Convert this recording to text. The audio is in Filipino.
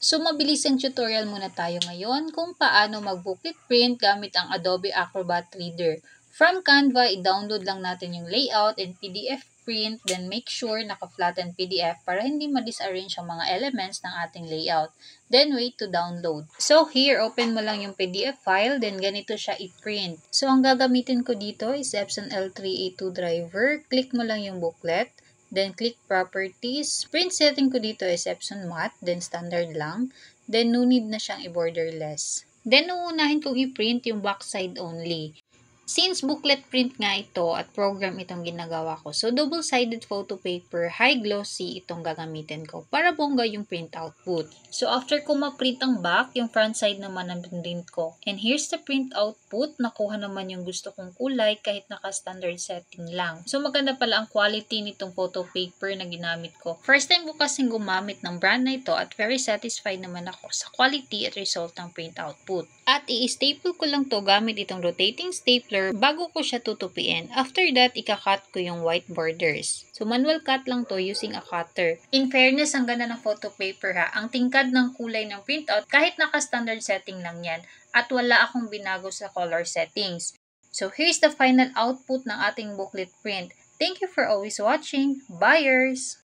So, mabilis ang tutorial muna tayo ngayon kung paano mag-booklet print gamit ang Adobe Acrobat Reader. From Canva, i-download lang natin yung layout and PDF print, then make sure naka-flatten PDF para hindi ma-disarrange ang mga elements ng ating layout. Then, wait to download. So, here, open mo lang yung PDF file, then ganito siya i-print. So, ang gagamitin ko dito is Epson L3A2 driver. Click mo lang yung booklet. Then, click Properties. Print setting ko dito is Epson Matte. Then, standard lang. Then, no need na siyang i-borderless. Then, uunahin kong i-print yung backside only. Since booklet print nga ito at program itong ginagawa ko, so double-sided photo paper, high glossy itong gagamitin ko para bongga yung print output. So after ko ma-print ang back, yung front side naman ang print ko. And here's the print output. Nakuha naman yung gusto kong kulay kahit naka-standard setting lang. So maganda pala ang quality nitong photo paper na ginamit ko. First time ko kasing gumamit ng brand na ito at very satisfied naman ako sa quality at result ng print output. At i-staple ko lang to gamit itong rotating stapler bago ko siya tutupiin. After that, ika-cut ko yung white borders. So, manual cut lang to using a cutter. In fairness, ang ganda ng photo paper ha. Ang tingkad ng kulay ng printout kahit naka-standard setting lang yan. At wala akong binago sa color settings. So, here's the final output ng ating booklet print. Thank you for always watching. Buyers!